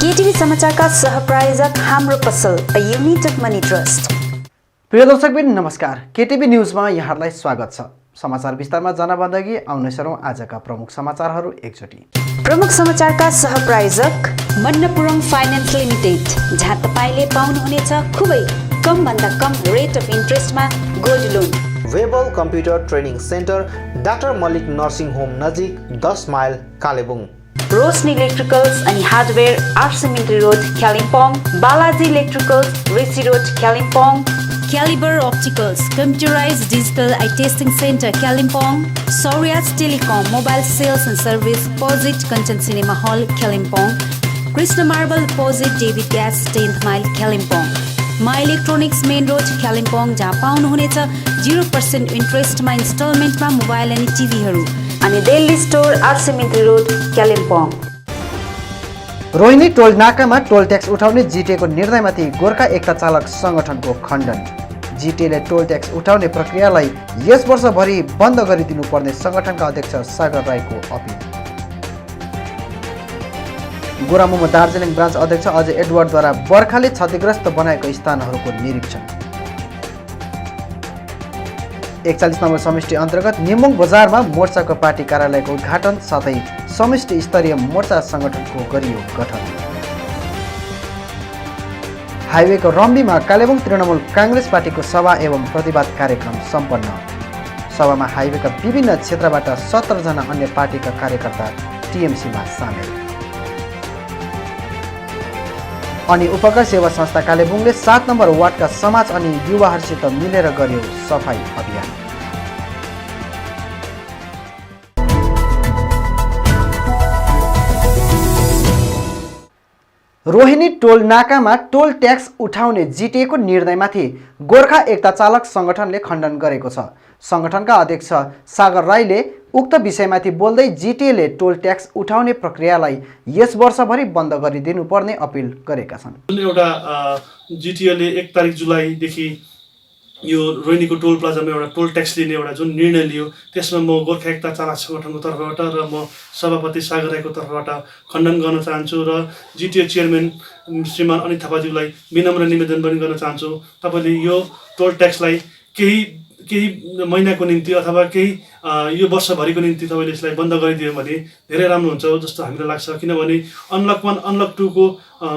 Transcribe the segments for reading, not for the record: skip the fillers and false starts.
केटीभी समाचारका सहप्रायोजक हाम्रो पसल अ युनिटेड मनी ट्रस्ट। प्रिय दर्शकबिन नमस्कार, केटीभी न्युजमा यहाँहरूलाई स्वागत छ। समाचार विस्तारमा जानभन्दा आउनै सरौँ आजका प्रमुख समाचारहरू एकचोटि। प्रमुख समाचारका सहप्रायोजक मन्नपुरम फाइनान्स लिमिटेड, जहाँ तपाईले पाउनुहुनेछ खुबै कम भन्दा कम रेट अफ इन्ट्रेस्टमा gold loan. Webel computer training centre, doctor Mallick nursing home नजिक 10 माइल कालेबुङ। रोशनी इलेक्ट्रिकल्स अनि hardware RC Mintri road Kalimpong. Balaji electricals रेसी road Kalimpong. Caliber Opticals, Computerized Digital Eye Testing Center, Kalimpong. Saurias Telecom, Mobile Sales and Service, Opposite Kanchan Cinema Hall, Kalimpong. Krishna Marble, Opposite David Gas, 10th Mile, Kalimpong. My Electronics Main Road, Kalimpong, जहाँ पाउनुहुनेछ 0% इन्ट्रेस्टमा इन्स्टलमेन्टमा mobile अनि टिभीहरू। अनि Delhi store आरसिमिन्ट्री road, Kalimpong. Rohini टोल नाकामा टोल tax उठाउने जिटिएको निर्णयमाथि गोर्खा एकता चालक सङ्गठनको खण्डन। जिटिएले टोल tax उठाउने प्रक्रियालाई यस वर्षभरि बन्द गरिदिनुपर्ने सङ्गठनका अध्यक्ष सागर राईको अपिल। गोरामुमो दार्जिलिङ ब्रान्च अध्यक्ष अजय एडवर्डद्वारा बर्खाले क्षतिग्रस्त बनाएको स्थानहरूको निरीक्षण। 41 नम्बर समष्टि अन्तर्गत निम्बुङ बजारमा मोर्चाको पार्टी कार्यालयको उद्घाटन साथै समष्टि स्तरीय मोर्चा सङ्गठनको गरियो गठन। हाइवेको रम्बीमा कालेबुङ तृणमूल काङ्ग्रेस पार्टीको सभा एवं प्रतिवाद कार्यक्रम सम्पन्न। सभामा हाइवेका विभिन्न क्षेत्रबाट 17 जना अन्य पार्टीका कार्यकर्ता टिएमसीमा सामेल। अनि उपकार सेवा संस्था कालेबुङले 7 नम्बर वार्डका समाज अनि युवाहरूसित मिलेर गर्यो सफाई अभियान। रोहिणी टोल नाकामा टोल ट्याक्स उठाउने जिटिएको निर्णयमाथि गोर्खा एकता चालक सङ्गठनले खण्डन गरेको छ। सङ्गठनका अध्यक्ष सागर राईले उक्त विषयमाथि बोल्दै जिटिएले टोल ट्याक्स उठाउने प्रक्रियालाई यस वर्षभरि बन्द गरिदिनुपर्ने अपिल गरेका छन्। एउटा जिटिएले 1 तारिक जुलाईदेखि यो रोहिणीको टोल प्लाजामा एउटा टोल ट्याक्स लिने एउटा जुन निर्णय लियो, त्यसमा म गोर्खा एकता चालक सङ्गठनको तर्फबाट र म सभापति सागर राईको तर्फबाट खण्डन गर्न चाहन्छु र जिटिए चेयरम्यान श्रीमान अनित थापाज्यूलाई विनम्र निवेदन पनि गर्न चाहन्छु। तपाईँले यो टोल ट्याक्सलाई केही महिनाको निम्ति अथवा केही यो वर्षभरिको निम्ति तपाईँले यसलाई बन्द गरिदियो भने धेरै राम्रो हुन्छ जस्तो हामीलाई लाग्छ। किनभने अनलक 1 अनलक 2 को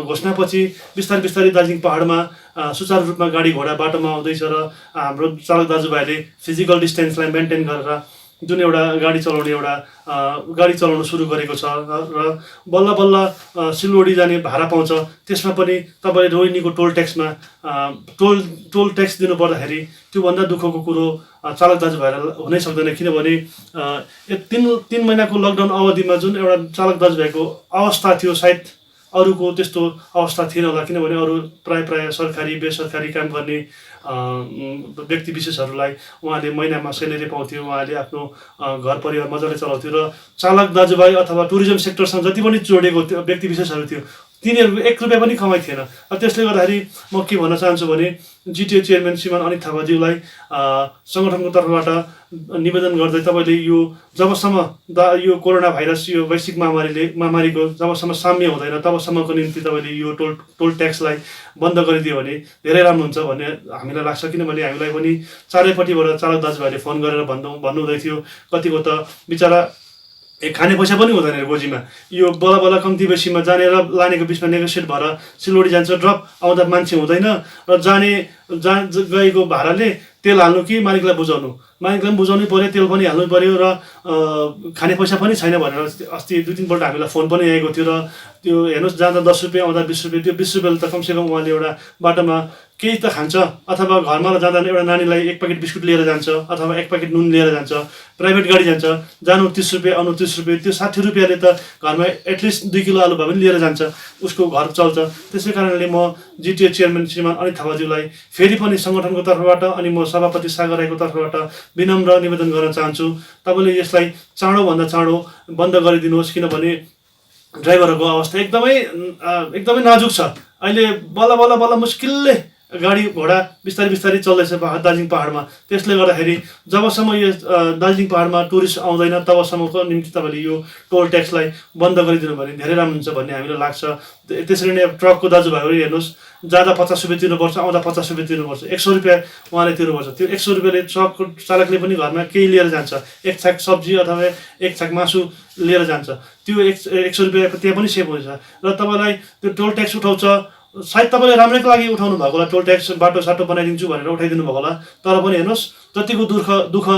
घोषणापछि बिस्तारै दार्जिलिङ पहाडमा सुचारू रूपमा गाडी घोडा बाटोमा आउँदैछ र हाम्रो चालक दाजुभाइले फिजिकल डिस्टेन्सलाई मेन्टेन गरेर जुन एउटा गाडी चलाउन सुरु गरेको छ र बल्ल बल्ल सिलगढी जाने भाडा पाउँछ, त्यसमा पनि तपाईँले रोहिणीको टोल ट्याक्समा टोल ट्याक्स दिनु पर्दाखेरि त्योभन्दा दुःखको कुरो चालक दाजुभाइलाई हुनै सक्दैन। किनभने 3 महिनाको लकडाउन अवधिमा जुन एउटा चालक दाजुभाइको अवस्था थियो, सायद अरूको त्यस्तो अवस्था थिएन होला। किनभने अरू प्राय सरकारी बेसरकारी काम गर्ने व्यक्ति विशेषहरूलाई उहाँले महिनामा सेलेरी पाउँथ्यो, उहाँले आफ्नो घर परिवार मजाले चलाउँथ्यो र चालक दाजुभाइ अथवा टुरिज्म सेक्टरसँग जति पनि जोडेको व्यक्ति विशेषहरू थियो तिनीहरूको 1 रुपियाँ पनि कमाइ थिएन। त्यसले गर्दाखेरि म के भन्न चाहन्छु भने जिटिए चेयरम्यान श्रीमान अनित थापाज्यूलाई सङ्गठनको तर्फबाट निवेदन गर्दै तपाईँले यो जबसम्म यो कोरोना भाइरस यो वैश्विक महामारीको जबसम्म साम्य हुँदैन तबसम्मको निम्ति तपाईँले यो टोल ट्याक्सलाई बन्द गरिदियो भने धेरै राम्रो हुन्छ भन्ने हामीलाई लाग्छ। किनभने हामीलाई पनि चारैपट्टिबाट चालक दाजुभाइले फोन गरेर भन्नुहुँदै थियो, कतिको त बिचरा खाने पैसा पनि हुँदैन गोजीमा, यो बल्ल कम्ती बेसीमा जाने र लानेको बिचमा नेगोसिएट भएर सिलगढी जान्छ, ड्रप आउँदा मान्छे हुँदैन र गएको भाडाले तेल हाल्नु कि मालिकलाई बुझाउनु बुझाउनै पर्यो, तेल पनि हाल्नु पर्यो र खाने पैसा पनि छैन भनेर अस्ति 2-3 पल्ट हामीलाई फोन पनि आएको थियो। र त्यो हेर्नुहोस्, जाँदा 10 रुपियाँ आउँदा 20 रुपियाँ, त्यो 20 रुपियाँले त कमसेकम उहाँले एउटा बाटोमा केही त खान्छ अथवा घरमा जाँदा एउटा नानीलाई 1 प्याकेट बिस्कुट लिएर जान्छ अथवा 1 प्याकेट नुन लिएर जान्छ, प्राइभेट गाडी जान्छ, जानु 30 रुपियाँ आउनु 30 रुपियाँ, त्यो 60 रुपियाँले त घरमा एटलिस्ट 2 किलो आलु भए पनि लिएर जान्छ, उसको घर चल्छ। त्यसै कारणले म जिटिए चेयरम्यान श्रीमान अनित थापाज्यूलाई फेरि पनि सङ्गठनको तर्फबाट अनि म सभापति सागर राईको तर्फबाट विनम्र निवेदन गर्न चाहन्छु, तपाईँले यसलाई चाँडोभन्दा चाँडो बन्द गरिदिनुहोस्। किनभने ड्राइभरहरूको अवस्था एकदमै नाजुक छ। अहिले बल्ल मुस्किलले गाडी घोडा बिस्तारै बिस्तारै चल्दैछ दार्जिलिङ पाहाडमा। त्यसले गर्दाखेरि जबसम्म यो दार्जिलिङ पाहाडमा टुरिस्ट आउँदैन तबसम्मको निम्ति तपाईँले यो टोल ट्याक्सलाई बन्द गरिदिनु भने धेरै राम्रो हुन्छ भन्ने हामीलाई लाग्छ। त्यसरी नै ट्रकको दाजुभाइहरू हेर्नुहोस्, जाँदा 50 रुपियाँ तिर्नुपर्छ, आउँदा 50 रुपियाँ तिर्नुपर्छ, 100 रुपियाँ उहाँले तिर्नुपर्छ। त्यो 100 रुपियाँले ट्रकको चालकले पनि घरमा केही लिएर जान्छ, एक छाक सब्जी अथवा एक छाक मासु लिएर जान्छ, त्यो 100 रुपियाँ त्यहाँ पनि सेभ हुन्छ। र तपाईँलाई त्यो टोल ट्याक्स उठाउँछ, सायद तपाईँले राम्रैको लागि उठाउनु भएको होला, टोल ट्याक्स बाटो साटो बनाइदिन्छु भनेर उठाइदिनु भएको होला, तर पनि हेर्नुहोस् जतिको दुःख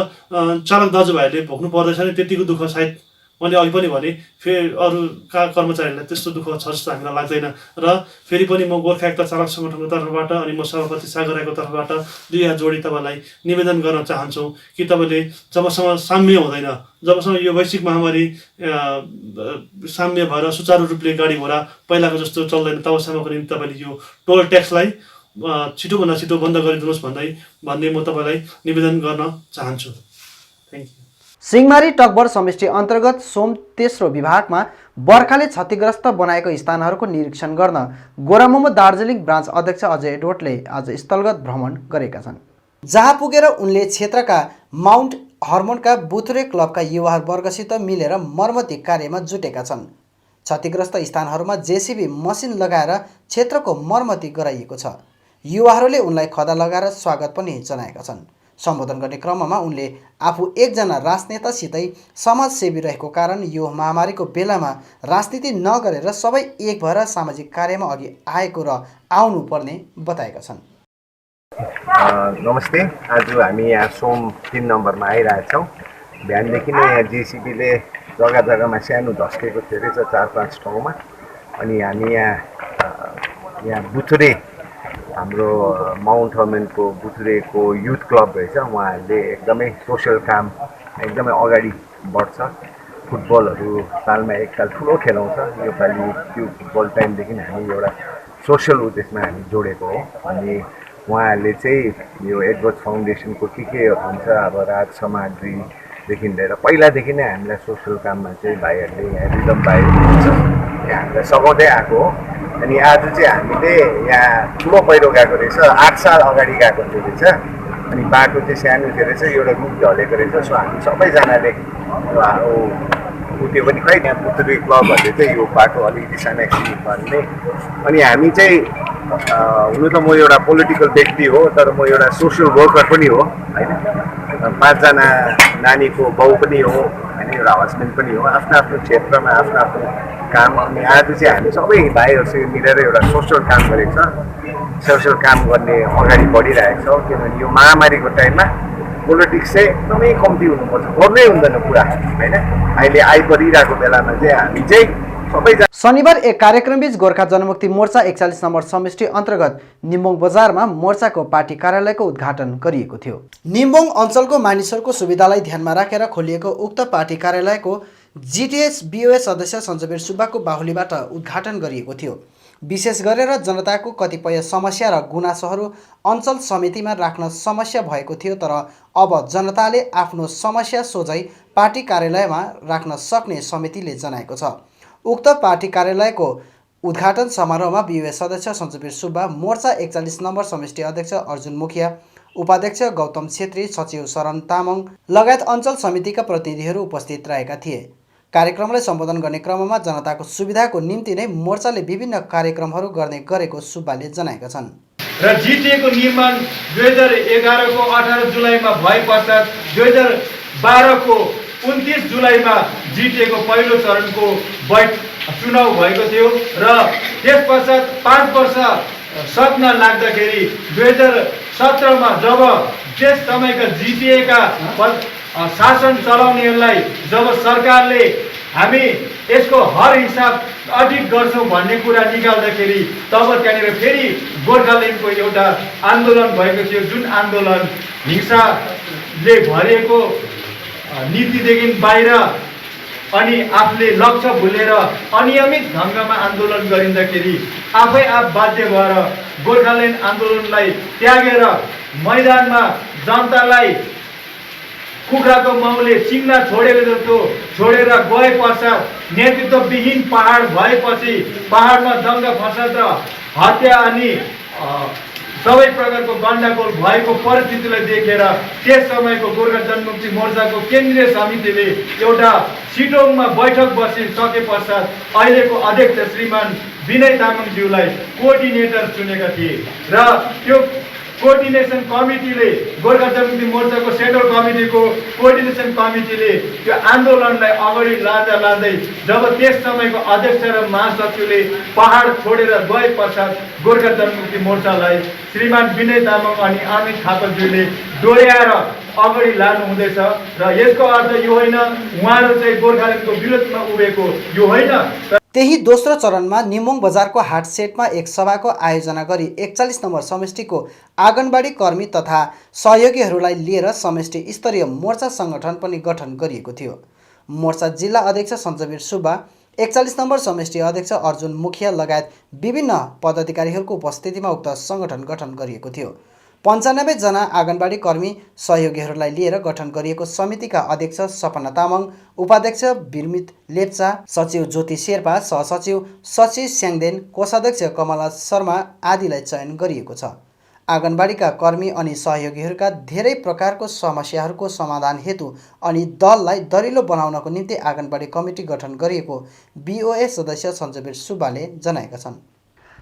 चालक दाजुभाइहरूले भोग्नु पर्दैछ नि त्यतिको दुःख सायद मैले अघि पनि भने फेरि अरू कर्मचारीहरूलाई त्यस्तो दुःख छ जस्तो हामीलाई लाग्दैन। र फेरि पनि म गोर्खा एकता चालक सङ्गठनको तर्फबाट अनि म सभापति सागर राईको तर्फबाट दुई हात जोडी तपाईँलाई निवेदन गर्न चाहन्छौँ कि तपाईँले जबसम्म साम्य हुँदैन, जबसम्म यो वैश्विक महामारी साम्य भएर सुचारू रूपले गाडी घोडा पहिलाको जस्तो चल्दैन तबसम्मको निम्ति तपाईँले यो टोल ट्याक्सलाई छिटोभन्दा छिटो बन्द गरिदिनुहोस् भन्ने म तपाईँलाई निवेदन गर्न चाहन्छु। Thank you. सिंहमारी टकभर समष्टि अन्तर्गत सोम तेस्रो विभागमा बर्खाले क्षतिग्रस्त बनाएको स्थानहरूको निरीक्षण गर्न गोरामुमो दार्जिलिङ ब्रान्च अध्यक्ष अजय डोटले आज स्थलगत भ्रमण गरेका छन्। जहाँ पुगेर उनले क्षेत्रका माउन्ट हर्मोनका बुथुरे क्लबका युवावर्गसित मिलेर मर्मती कार्यमा जुटेका छन्। क्षतिग्रस्त स्थानहरूमा जेसीबी मसिन लगाएर क्षेत्रको मर्मती गराइएको छ। युवाहरूले उनलाई खदा लगाएर स्वागत पनि जनाएका छन्। सम्बोधन गर्ने क्रममा उनले आफू एकजना राजनेतासितै समाजसेवी रहेको कारण यो महामारीको बेलामा राजनीति नगरेर सबै एक भएर सामाजिक कार्यमा अघि आएको र आउनुपर्ने बताएका छन्। नमस्ते, आज हामी यहाँ सोम 3 नम्बरमा आइरहेछौँ। बिहानदेखि नै यहाँ जेसीबीले जग्गा जग्गामा सानो धस्केको थियो रहेछ 4-5 ठाउँमा। अनि हामी यहाँ बुथुरे हाम्रो माउन्ट हर्मनको बुथुरेको युथ क्लब रहेछ, उहाँहरूले एकदमै सोसल काम एकदमै अगाडि बढ्छ। फुटबलहरू सालमा एकताल ठुलो खेलाउँछ। योपालि त्यो फुटबल टाइमदेखि हामी एउटा सोसल उद्देश्यमा हामी जोडेको हो। अनि उहाँहरूले चाहिँ यो एडवर्ड फाउन्डेसनको के हुन्छ, अब राज सामग्रीदेखि लिएर पहिलादेखि नै हामीलाई सोसल काममा चाहिँ भाइहरूले यहाँ रिदम भाइहरू हामीलाई सघाउँदै आएको हो। अनि आज चाहिँ हामीले यहाँ ठुलो पहिरो गएको रहेछ, 8 साल अगाडि गएको थियो रहेछ। अनि बाटो चाहिँ सानो थियो रहेछ, एउटा रुख ढलेको रहेछ। सो हामी सबैजनाले त्यो पनि खै यहाँ बुथुरे क्लबहरूले चाहिँ यो बाटो अलिकति सानाक्सी भन्ने। अनि हामी चाहिँ हुनु त म एउटा पोलिटिकल व्यक्ति हो, तर म एउटा सोसियल वर्कर पनि हो होइन। 5 जना नानीको बाउ पनि हो होइन, एउटा हस्बेन्ड पनि हो। आफ्नो आफ्नो क्षेत्रमा आफ्नो आफ्नो काम। अनि आज चाहिँ हामी सबै भाइहरूसँग मिलेर एउटा सोसियल काम गरेको छ, सोसियल काम गर्ने अगाडि बढिरहेको छ। किनभने यो महामारीको टाइममा पोलिटिक्स चाहिँ एकदमै कम्ती हुनुपर्छ, गर्नै हुँदैन पुरा होइन। अहिले आइपरिरहेको बेलामा चाहिँ हामी चाहिँ सबैजना शनिबार एक कार्यक्रमबीच गोर्खा जनमुक्ति मोर्चा 41 नम्बर समष्टि अन्तर्गत निम्बोङ बजारमा मोर्चाको पार्टी कार्यालयको उद्घाटन गरिएको थियो। निम्बोङ अञ्चलको मानिसहरूको सुविधालाई ध्यानमा राखेर खोलिएको उक्त पार्टी कार्यालयको जिटिएस बिओएस सदस्य सञ्जबीर सुब्बाको बाहुलीबाट उद्घाटन गरिएको थियो। विशेष गरेर जनताको कतिपय समस्या र गुनासोहरू अञ्चल समितिमा राख्न समस्या भएको थियो, तर अब जनताले आफ्नो समस्या सोझै पार्टी कार्यालयमा राख्न सक्ने समितिले जनाएको छ। उक्त पार्टी कार्यालयको उद्घाटन समारोहमा बिओएस सदस्य सञ्जबीर सुब्बा, मोर्चा 41 नम्बर समष्टि अध्यक्ष अर्जुन मुखिया, उपाध्यक्ष गौतम छेत्री, सचिव शरण तामाङ लगायत अञ्चल समितिका प्रतिनिधिहरू उपस्थित रहेका थिए। कार्यक्रमलाई सम्बोधन गर्ने क्रममा जनताको सुविधाको निम्ति नै मोर्चाले विभिन्न कार्यक्रमहरू गर्ने गरेको सुब्बाले जनाएका छन्। र जिटिएको निर्माण 2011 को 18 जुलाईमा भए पश्चात 2012 को 29 जुलाईमा जिटिएको पहिलो चरणको चुनाव भएको थियो र त्यस पश्चात 5 वर्ष सक्न लाग्दाखेरि 2017 मा जब त्यस समयका जिटिएका शासन चलाउनेहरूलाई जब सरकारले हामी यसको हर हिसाब अडिट गर्छौँ भन्ने कुरा निकाल्दाखेरि तब त्यहाँनिर फेरि गोर्खाल्यान्डको एउटा आन्दोलन भएको थियो, जुन आन्दोलन हिंसाले भरिएको, नीतिदेखि बाहिर अनि आफूले लक्ष्य भुलेर अनियमित ढङ्गमा आन्दोलन गरिँदाखेरि आफै बाध्य भएर गोर्खाल्यान्ड आन्दोलनलाई त्यागेर मैदानमा जनतालाई कुखुराको माउले चिङ्ना छोडेर जस्तो छोडेर गए पश्चात नेतृत्वविहीन पहाड भएपछि पहाडमा दङ्गा फसाद र हत्या अनि सबै प्रकारको गण्डगोल भएको परिस्थितिलाई देखेर त्यस समयको गोर्खा जनमुक्ति मोर्चाको केन्द्रीय समितिले एउटा सिटोङमा बैठक बसिसके पश्चात अहिलेको अध्यक्ष श्रीमान विनय तामाङज्यूलाई कोअर्डिनेटर चुनेका थिए र त्यो कोअर्डिनेसन कमिटीले गोर्खा जनमुक्ति मोर्चाको सेन्ट्रल कमिटीको कोअर्डिनेसन कमिटीले त्यो आन्दोलनलाई अगाडि लाँदै जब त्यस समयको अध्यक्ष र महासचिवले पहाड छोडेर गए पश्चात गोर्खा जनमुक्ति मोर्चालाई श्रीमान विनय तामाङ अनि अमित थापाज्यूले डोर्याएर अगाडि लानु हुँदैछ र यसको अर्थ यो होइन उहाँहरू चाहिँ गोर्खाल्यान्डको विरोधमा उभिएको यो होइन। त्यही दोस्रो चरणमा निमोङ बजारको हाट सेटमा एक सभाको आयोजना गरी 41 नम्बर समष्टिको आँगनबाडी कर्मी तथा सहयोगीहरूलाई लिएर समष्टि स्तरीय मोर्चा सङ्गठन पनि गठन गरिएको थियो। मोर्चा जिल्ला अध्यक्ष सञ्चवीर सुब्बा, 41 नम्बर समष्टि अध्यक्ष अर्जुन मुखिया लगायत विभिन्न पदाधिकारीहरूको उपस्थितिमा उक्त सङ्गठन गठन गरिएको थियो। 95 जना आँगनबाडी कर्मी सहयोगीहरूलाई लिएर गठन गरिएको समितिका अध्यक्ष सपना तामाङ, उपाध्यक्ष बिरमित लेप्चा, सचिव ज्योति शेर्पा, सहसचिव शशि स्याङदेन, कोषाध्यक्ष कमला शर्मा आदिलाई चयन गरिएको छ। आँगनबाडीका कर्मी अनि सहयोगीहरूका धेरै प्रकारको समस्याहरूको समाधान हेतु अनि दललाई दरिलो बनाउनको निम्ति आँगनबाडी कमिटी गठन गरिएको बिओए सदस्य सञ्चवीर सुब्बाले जनाएका छन्।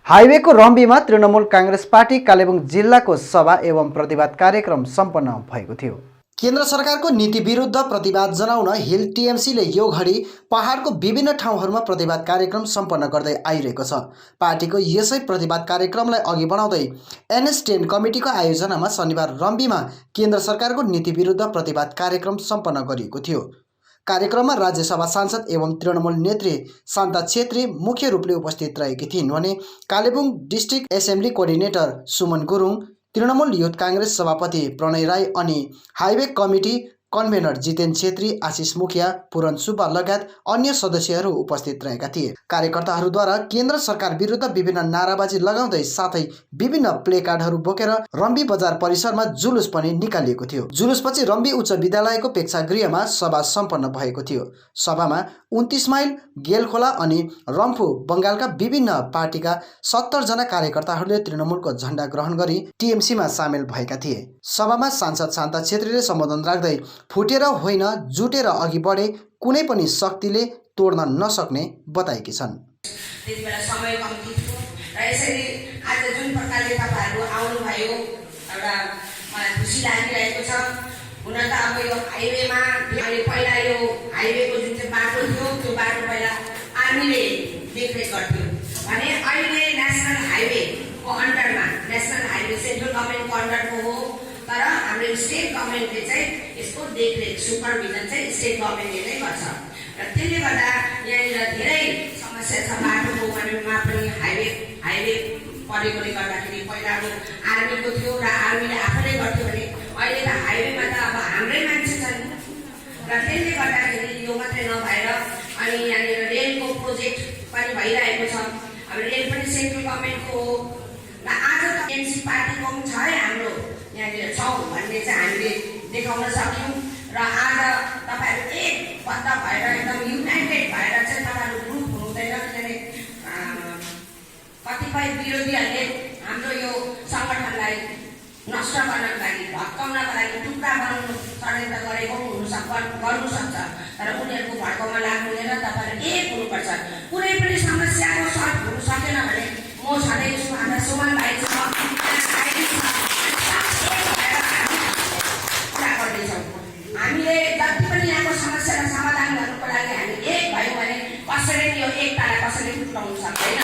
हाइवेको रम्बीमा तृणमूल काङ्ग्रेस पार्टी कालेबुङ जिल्लाको सभा एवं प्रतिवाद कार्यक्रम सम्पन्न भएको थियो। केन्द्र सरकारको नीति विरुद्ध प्रतिवाद जनाउन हिल टिएमसीले यो घडी पहाडको विभिन्न ठाउँहरूमा प्रतिवाद कार्यक्रम सम्पन्न गर्दै आइरहेको छ। पार्टीको यसै प्रतिवाद कार्यक्रमलाई अघि बढाउँदै NS10 कमिटीको आयोजनामा शनिबार रम्बीमा केन्द्र सरकारको नीति विरुद्ध प्रतिवाद कार्यक्रम सम्पन्न गरिएको थियो। कार्यक्रममा राज्यसभा सांसद एवं तृणमूल नेत्री शान्ता छेत्री मुख्य रूपले उपस्थित रहेकी थिइन् भने Kalimpong district assembly coordinator Suman Gurung, Trinamool youth Congress सभापति प्रणय राई अनि हाइवे कमिटी कन्भेनर जितेन छेत्री, आशिष मुखिया, पुरन सुब्बा लगायत अन्य सदस्यहरू उपस्थित रहेका थिए। कार्यकर्ताहरूद्वारा केन्द्र सरकार विरुद्ध विभिन्न नाराबाजी लगाउँदै साथै विभिन्न प्ले कार्डहरू बोकेर रम्बी बजार परिसरमा जुलुस पनि निकालिएको थियो। जुलुसपछि रम्बी उच्च विद्यालयको प्रेक्षागृहमा सभा सम्पन्न भएको थियो। सभामा 29 माइल, गेलखोला अनि रम्फू बङ्गालका विभिन्न पार्टीका 70 जना कार्यकर्ताहरूले तृणमूलको झण्डा ग्रहण गरी टिएमसीमा सामेल भएका थिए। सभामा सांसद शान्ता छेत्रीले सम्बोधन राख्दै फुटेर होइन जुटेर अघि बढे कुनै पनि शक्तिले तोड्न नसक्ने बताएकी छन्। त्यतिबेला समय कम्ती थियो र यसरी आज जुन प्रकारले तपाईहरु आउनुभयो एउटा मलाई खुसी लागिरहेको छ। हुन त अब यो हाइवेमा पहिला यो हाइवेको जुन चाहिँ बाटो थियो त्यो बाटो पहिला आर्मीले देखरेख गर्थ्यो भने अहिले नेशनल हाइवेको अन्डरमा, नेशनल हाइवे सेन्ट्रल गभर्नमेन्टको अन्डरको हो, तर हाम्रो स्टेट गभर्नमेन्टले चाहिँ यसको देखरेख सुपरभिजन चाहिँ स्टेट गभर्नमेन्टले नै गर्छ र त्यसले गर्दा यहाँनिर धेरै समस्या छ। बाटोको बारेमा पनि हाइवे परेकोले गर्दाखेरि पहिला अब आर्मीको थियो र आर्मीले आफैले गर्थ्यो भने अहिले त हाइवेमा त अब हाम्रै मान्छे छन् र त्यसले गर्दाखेरि यो मात्रै नभएर अनि यहाँनिर रेलको प्रोजेक्ट पनि भइरहेको छ। अब रेल पनि सेन्ट्रल गभर्नमेन्टको हो र आज त एमसी पार्टीको पनि छ है हाम्रो यहाँनिर छौँ भन्ने चाहिँ हामीले देखाउन सक्यौँ र आज तपाईँहरू एकबद्ध भएर एकदम युनाइटेड भएर चाहिँ तपाईँहरू ग्रुप हुनुहुँदैन। किनभने कतिपय विरोधीहरूले हाम्रो यो सङ्गठनलाई नष्ट गर्नको लागि, भत्काउनको लागि, टुक्रा बनाउनु षड्यन्त्र गरेको गर्नु सक्छ, तर उनीहरूको भड्काउमा लाग्नु हुँदैन। तपाईँहरू एक हुनुपर्छ। कुनै पनि समस्याको सल्भ हुन सकेन भने म छँदैछु, हाम्रा सुमन भाइ छ, हामीले जति पनि यहाँको समस्यालाई समाधान गर्नुको लागि हामी एक भयौँ भने कसैले यो एकतालाई कसैले टुटाउनु सक्दैन।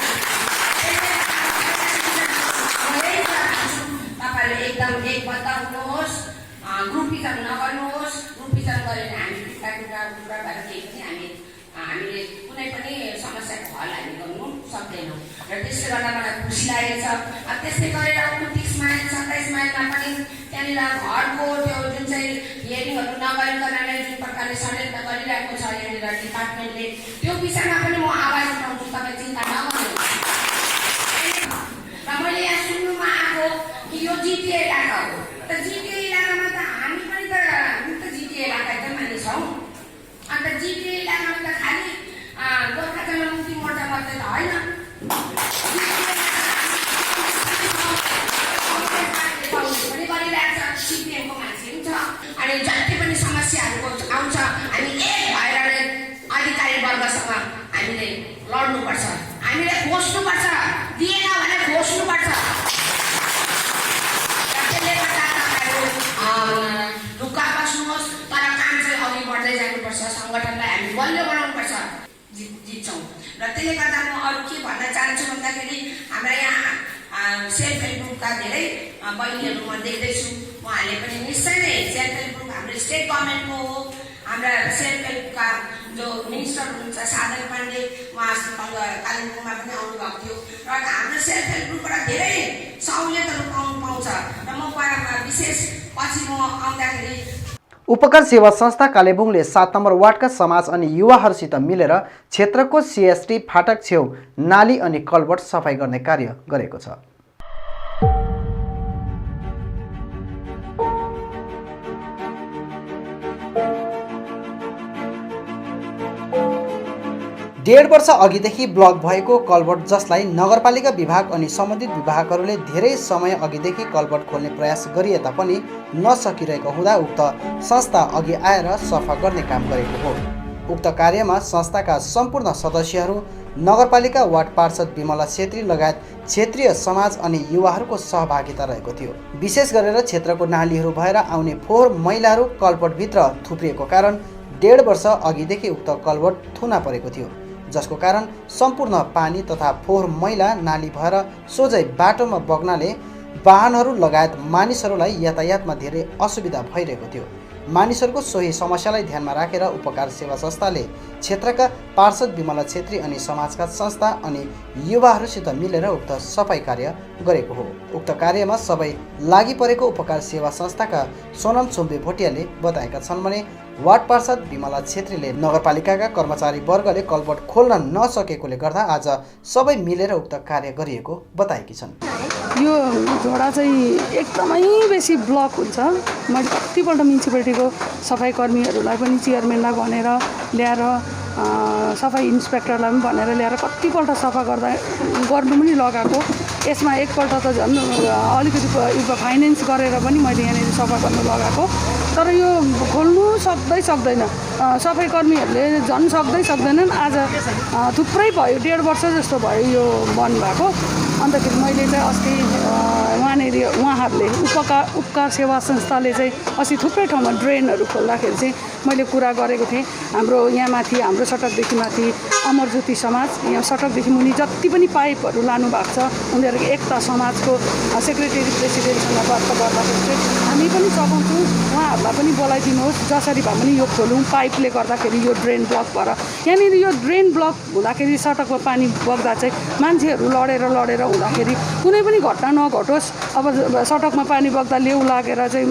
तपाईँहरूले एकदम एकबद्ध हुनुहोस्, ग्रुपिजम नगर्नुहोस्। ग्रुपिजम गऱ्यो भने हामी टुक्रा भएर केही पनि हामीले कुनै पनि समस्याको हल हामी गर्नु सक्दैनौँ र त्यसले गर्दा मलाई खुसी लागेको छ। त्यस्तै गरेर 29 माइल 27 माइलमा पनि त्यहाँनिर घरको त्यो जुन चाहिँ हियरिङहरू नगरिकन नै जुन प्रकारले षड्यन्त्र गरिरहेको छ यहाँनिर डिपार्टमेन्टले, त्यो विषयमा पनि म आवाज उठाउँछु। तपाईँ चिन्ता नगर्नुहोस्। र मैले यहाँ सुन्नुमा आएको कि यो जिटिए इलाका हो, त जिटिए इलाकामा त हामी पनि त जिटिए इलाकाकै मानिस छौँ। अन्त जिटिए इलाकामा त खालि गोर्खा जनमुक्ति मोर्चा मात्रै त होइन, गर्नुपर्छ, हामीले खोज्नुपर्छ, दिएन भने खोज्नुपर्छ। त्यसले गर्दा तपाईँहरू ढुक्क बस्नुहोस्, तर काम चाहिँ अघि बढ्दै जानुपर्छ। सङ्गठनलाई हामी बलियो बनाउनुपर्छ, जित्छौँ। र त्यसले गर्दा म अरू के भन्न चाहन्छु भन्दाखेरि हाम्रा यहाँ सेल्फ हेल्प ग्रुपका धेरै बहिनीहरू म देख्दैछु। उहाँहरूले पनि निश्चय नै सेल्फ हेल्प ग्रुप हाम्रो स्टेट गभर्मेन्टको हो। हाम्रा सेल्फ हेल्पका जो मिनिस्टर हुनुहुन्छ साधन पाण्डे, उहाँ कालिम्पोङमा पनि आउनुभएको थियो। र हाम्रो सेल्फ हेल्प ग्रुपबाट धेरै सहुलियतहरू पाउँछ। र म विशेष पछि म आउँदाखेरि उपकार सेवा संस्था कालेबुङले 7 नम्बर वार्डका समाज अनि युवाहरूसित मिलेर क्षेत्रको CST फाटक छेउ नाली अनि कल्भर्ट सफाई गर्ने कार्य गरेको छ। डेढ वर्ष अघिदेखि ब्लक भएको कल्भर्ट, जसलाई नगरपालिका विभाग अनि सम्बन्धित विभागहरूले धेरै समय अघिदेखि कल्भर्ट खोल्ने प्रयास गरिए तापनि नसकिरहेको हुँदा उक्त संस्था अघि आएर सफा गर्ने काम गरेको हो। उक्त कार्यमा संस्थाका सम्पूर्ण सदस्यहरू, नगरपालिका वार्ड पार्षद विमला छेत्री लगायत क्षेत्रीय समाज अनि युवाहरूको सहभागिता रहेको थियो। विशेष गरेर क्षेत्रको नालीहरू भएर आउने फोहोर मैलाहरू कल्भर्टभित्र थुप्रिएको कारण डेढ वर्ष अघिदेखि उक्त कल्भर्ट थुना परेको थियो, जसको कारण सम्पूर्ण पानी तथा फोहोर मैला नाली भएर सोझै बाटोमा बग्नाले वाहनहरू लगायत मानिसहरूलाई यातायातमा धेरै असुविधा भइरहेको थियो। मानिसहरूको सोही समस्यालाई ध्यानमा राखेर उपकार सेवा संस्थाले क्षेत्रका पार्षद विमला छेत्री अनि समाजका संस्था अनि युवाहरूसित मिलेर उक्त सफाई कार्य गरेको हो। उक्त कार्यमा सबै लागि परेको उपकार सेवा संस्थाका सोनम चुम्बे भोटियाले बताएका छन् भने वार्ड पार्षद विमला छेत्रीले नगरपालिकाका कर्मचारी वर्गले कल्भर्ट खोल्न नसकेकोले गर्दा आज सबै मिलेर उक्त कार्य गरिएको बताएकी छन्। यो झोडा चाहिँ एकदमै बेसी ब्लक हुन्छ। मैले कतिपल्ट म्युनिसिपालिटीको सफाइ कर्मीहरूलाई पनि चेयरम्यानलाई भनेर ल्याएर सफाइ इन्सपेक्टरलाई पनि भनेर ल्याएर कतिपल्ट सफा गर्नु पनि लगाएको। यसमा एकपल्ट त झन् अलिकति फाइनेन्स गरेर पनि मैले यहाँनिर सफा गर्नु लगाएको, तर यो खोल्नु सक्दैन। सफाइ कर्मीहरूले झन् सक्दैनन्। आज थुप्रै भयो, डेढ वर्ष जस्तो भयो यो बन्द भएको। अन्तखेरि मैले चाहिँ अस्ति उहाँहरूले उपकार सेवा संस्थाले चाहिँ अस्ति थुप्रै ठाउँमा ड्रेनहरू खोल्दाखेरि चाहिँ मैले कुरा गरेको थिएँ। हाम्रो यहाँ माथि, हाम्रो सडकदेखि माथि अमरज्योति समाज, यहाँ सडकदेखि मुनि जति पनि पाइपहरू लानु भएको छ, उनीहरूको एकता समाजको सेक्रेटरी प्रेसिडेन्टसँग वार्ता गर्दाखेरि चाहिँ हामी पनि सघाउँछौँ, उहाँहरूलाई पनि बोलाइदिनुहोस्, जसरी भए पनि यो खोलौँ। पाइपले गर्दाखेरि यो ड्रेन ब्लक भएर यहाँनिर यो ड्रेन ब्लक हुँदाखेरि सडकमा पानी बग्दा चाहिँ मान्छेहरू लडेर हुँदाखेरि कुनै पनि घटना नघटोस्। अब सडकमा पानी बग्दा लेउ लागेर चाहिँ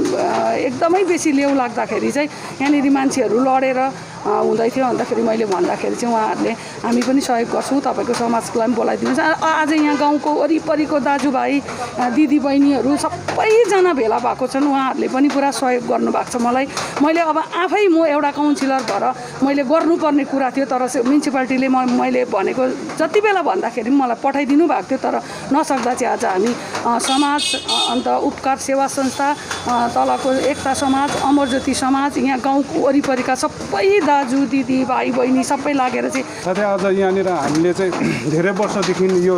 एकदमै बेसी लेउ लाग्दाखेरि चाहिँ यहाँनिर मान्छेहरू लडेर हुँदै थियो। अन्तखेरि मैले भन्दाखेरि चाहिँ उहाँहरूले हामी पनि सहयोग गर्छौँ, तपाईँको समाजलाई पनि बोलाइदिनुहोस्। आज यहाँ गाउँको वरिपरिको दाजुभाइ दिदीबहिनीहरू सबैजना भेला भएको छन्, उहाँहरूले पनि पुरा सहयोग गर्नुभएको छ मलाई। मैले अब आफै म एउटा काउन्सिलर भएर मैले गर्नुपर्ने कुरा थियो, तर म्युनिसिपालिटीले मैले भनेको जति बेला भन्दाखेरि मलाई पठाइदिनु भएको थियो, तर नसक्दा चाहिँ आज हामी समाज, अन्त उपकार सेवा संस्था, तलको एकता समाज, अमरज्योति समाज, यहाँ गाउँको वरिपरिका सबै दाजु दिदी भाइ बहिनी सबै लागेर चाहिँ साथै आज यहाँनिर हामीले चाहिँ धेरै वर्षदेखि यो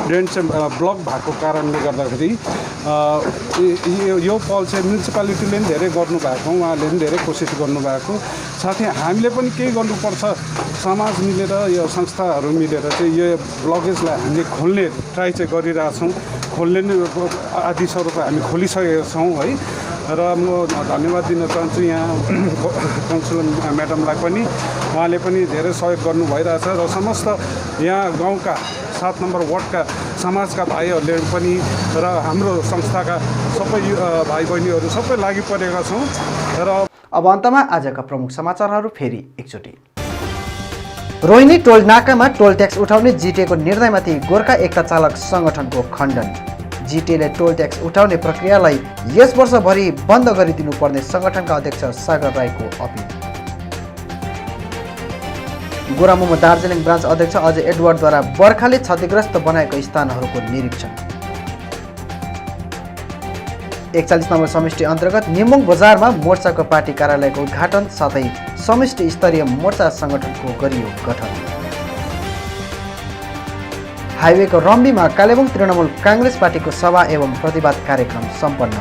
ड्रेन चाहिँ ब्लक भएको कारणले गर्दाखेरि यो पहल चाहिँ म्युनिसिपालिटीले पनि धेरै गर्नुभएको, उहाँहरूले पनि धेरै कोसिस गर्नुभएको। साथै हामीले पनि केही गर्नुपर्छ, समाज मिलेर यो संस्थाहरू मिलेर चाहिँ यो ब्लकेजलाई हामीले खोल्ने ट्राई चाहिँ गरिरहेछौँ। खोल्ने आदि स्वरूप हामी खोलिसकेका छौँ है। र म धन्यवाद दिन चाहन्छु यहाँ काउन्सिलर म्याडमलाई पनि, उहाँले पनि धेरै सहयोग गर्नु भइरहेछ। र समस्त यहाँ गाउँका 7 नम्बर वार्डका समाजका भाइहरूले पनि र हाम्रो संस्थाका सबै भाइ बहिनीहरू सबै लागि परेका छौँ। र अब अन्तमा आजका प्रमुख समाचारहरू फेरि एकचोटि। रोहिणी टोल नाकामा टोल ट्याक्स उठाउने जिटिएको निर्णयमाथि गोर्खा एकता चालक सङ्गठनको खण्डन। जिटिएले टोल ट्याक्स उठाउने प्रक्रियालाई यस वर्षभरि बन्द गरिदिनुपर्ने सङ्गठनका अध्यक्ष सागर राईको अपिल। गोरामुमो दार्जिलिङ ब्रान्च अध्यक्ष अजय एडवर्डद्वारा बर्खाले क्षतिग्रस्त बनाएको स्थानहरूको निरीक्षण। 41 नम्बर समष्टि अन्तर्गत निमुङ बजारमा मोर्चाको पार्टी कार्यालयको उद्घाटन साथै समष्टि स्तरीय मोर्चा सङ्गठनको गरियो गठन। हाइवेको रम्बीमा कालेबुङ तृणमूल काङ्ग्रेस पार्टीको सभा एवं प्रतिवाद कार्यक्रम सम्पन्न।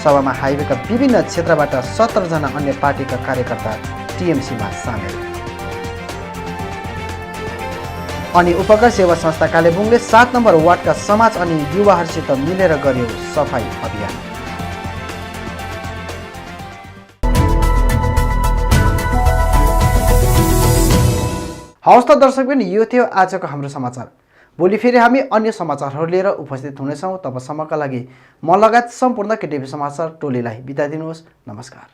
सभामा हाइवेका विभिन्न क्षेत्रबाट 17 जना अन्य पार्टीका कार्यकर्ता टिएमसीमा सामेल। अनि उपकार सेवा संस्था कालेबुङले 7 नम्बर वार्डका समाज अनि युवाहरूसित मिलेर गर्यो सफाई अभियान। हवस् त दर्शकबिन, यो थियो आजको हाम्रो समाचार। भोलि फेरि हामी अन्य समाचारहरू लिएर उपस्थित हुनेछौँ। तबसम्मका लागि म लगायत सम्पूर्ण केटिभी समाचार टोलीलाई बिदा दिनुहोस्। नमस्कार।